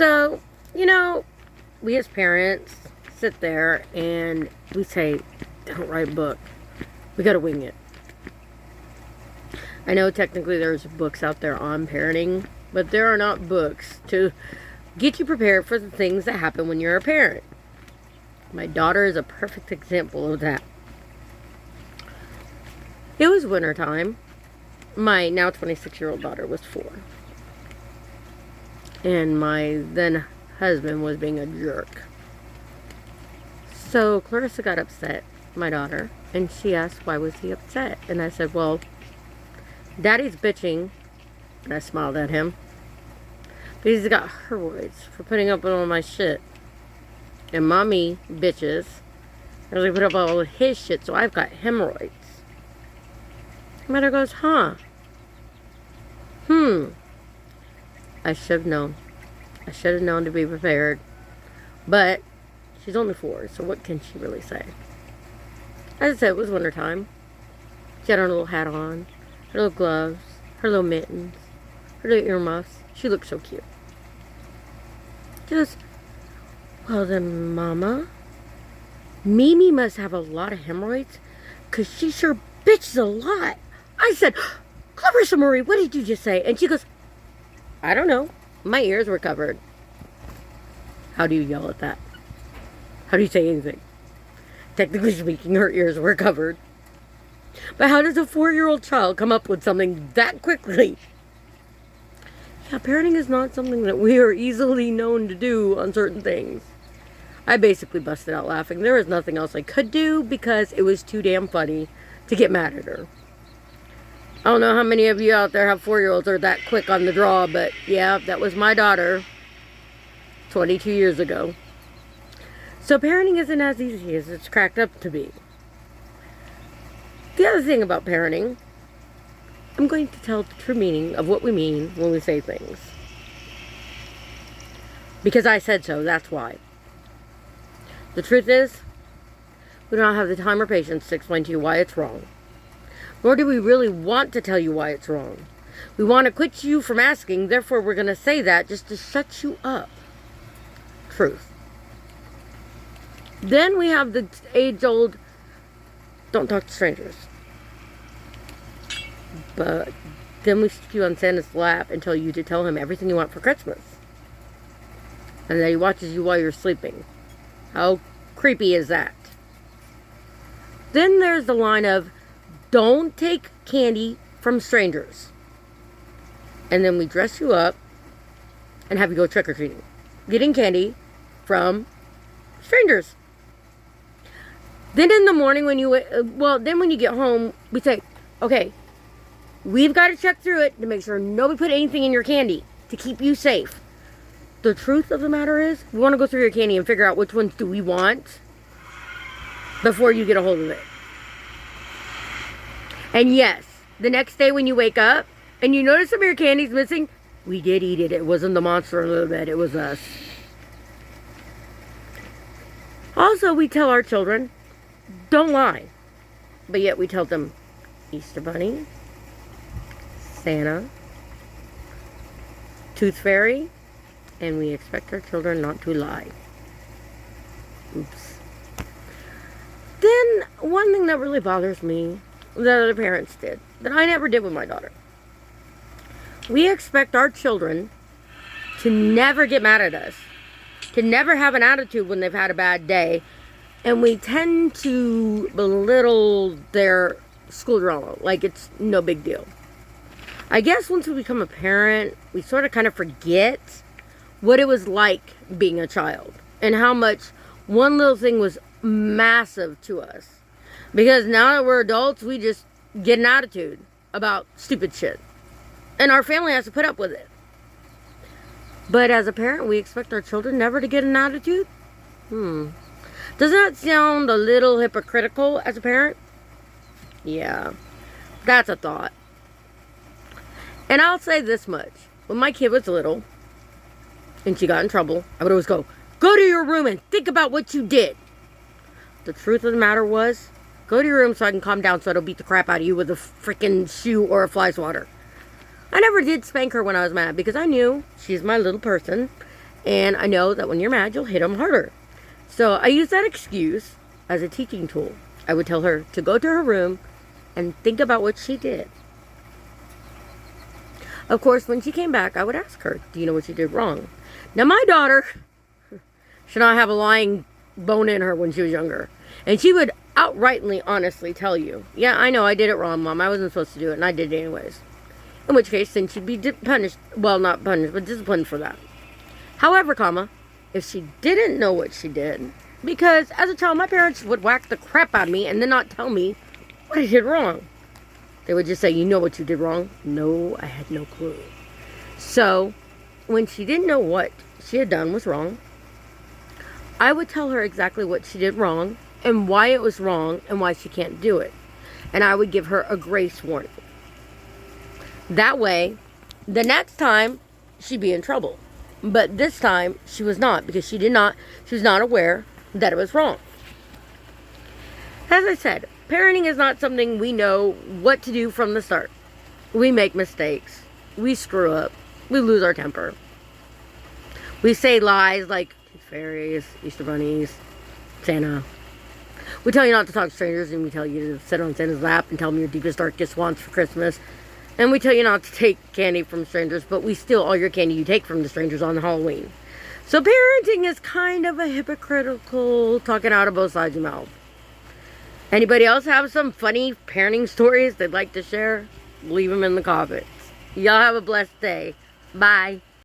So, you know, we as parents sit there and we say, don't write a book. We gotta wing it. I know technically there's books out there on parenting, but there are not books to get you prepared for the things that happen when you're a parent. My daughter is a perfect example of that. It was wintertime. My now 26-year-old daughter was 4. And my then husband was being a jerk. So Clarissa got upset, my daughter, and she asked why was he upset. And I said, well, Daddy's bitching. And I smiled at him. But he's got hemorrhoids for putting up with all my shit. And Mommy bitches. And I put up all his shit, so I've got hemorrhoids. Mother goes, huh? I should have known. I should have known to be prepared. But she's only 4, so what can she really say? As I said, it was wintertime. She had her little hat on, her little gloves, her little mittens, her little earmuffs. She looked so cute. She goes, well then, Mama, Mimi must have a lot of hemorrhoids, because she sure bitches a lot. I said, Clarissa Marie, what did you just say? And she goes, I don't know. My ears were covered. How do you yell at that? How do you say anything? Technically speaking, her ears were covered. But how does a 4-year-old child come up with something that quickly? Yeah, parenting is not something that we are easily known to do on certain things. I basically busted out laughing. There was nothing else I could do because it was too damn funny to get mad at her. I don't know how many of you out there have 4-year-olds or that quick on the draw, but yeah, that was my daughter 22 years ago. So parenting isn't as easy as it's cracked up to be. The other thing about parenting, I'm going to tell the true meaning of what we mean when we say things. Because I said so, that's why. The truth is, we don't have the time or patience to explain to you why it's wrong. Nor do we really want to tell you why it's wrong. We want to quit you from asking, therefore we're going to say that just to shut you up. Truth. Then we have the age-old, don't talk to strangers. But then we stick you on Santa's lap and tell you to tell him everything you want for Christmas. And then he watches you while you're sleeping. How creepy is that? Then there's the line of, don't take candy from strangers. And then we dress you up and have you go trick-or-treating. Getting candy from strangers. Then in the morning when you, then when you get home, we say, okay, we've got to check through it to make sure nobody put anything in your candy to keep you safe. The truth of the matter is, we want to go through your candy and figure out which ones do we want before you get a hold of it. And yes, the next day when you wake up and you notice some of your candy's missing, we did eat it. It wasn't the monster under the bed. It was us. Also, we tell our children, don't lie. But yet we tell them Easter Bunny, Santa, Tooth Fairy, and we expect our children not to lie. Oops. Then, one thing that really bothers me, that other parents did, that I never did with my daughter. We expect our children to never get mad at us, to never have an attitude when they've had a bad day, and we tend to belittle their school drama like it's no big deal. I guess once we become a parent, we sort of kind of forget what it was like being a child and how much one little thing was massive to us. Because now that we're adults, we just get an attitude about stupid shit. And our family has to put up with it. But as a parent, we expect our children never to get an attitude? Doesn't that sound a little hypocritical as a parent? Yeah, that's a thought. And I'll say this much. When my kid was little, and she got in trouble, I would always go to your room and think about what you did. The truth of the matter was, go to your room so I can calm down so I don't beat the crap out of you with a freaking shoe or a fly swatter. I never did spank her when I was mad because I knew she's my little person And I know that when you're mad, you'll hit them harder. So I use that excuse as a teaching tool. I would tell her to go to her room and think about what she did. Of course, when she came back, I would ask her, do you know what you did wrong? Now, my daughter should not have a lying bone in her when she was younger. And she would outrightly, honestly tell you, yeah, I know I did it wrong, Mom. I wasn't supposed to do it, and I did it anyways. In which case, then she'd be punished. Well, not punished, but disciplined for that. However, if she didn't know what she did, because as a child, my parents would whack the crap out of me and then not tell me what I did wrong. They would just say, you know what you did wrong? No, I had no clue. So, when she didn't know what she had done was wrong, I would tell her exactly what she did wrong and why it was wrong and why she can't do it. And I would give her a grace warning. That way, the next time, she'd be in trouble. But this time, she was not, because she was not aware that it was wrong. As I said, parenting is not something we know what to do from the start. We make mistakes. We screw up. We lose our temper. We say lies like fairies, Easter bunnies, Santa. We tell you not to talk to strangers, and we tell you to sit on Santa's lap and tell them your deepest, darkest wants for Christmas. And we tell you not to take candy from strangers, but we steal all your candy you take from the strangers on Halloween. So parenting is kind of a hypocritical talking out of both sides of your mouth. Anybody else have some funny parenting stories they'd like to share? Leave them in the comments. Y'all have a blessed day. Bye.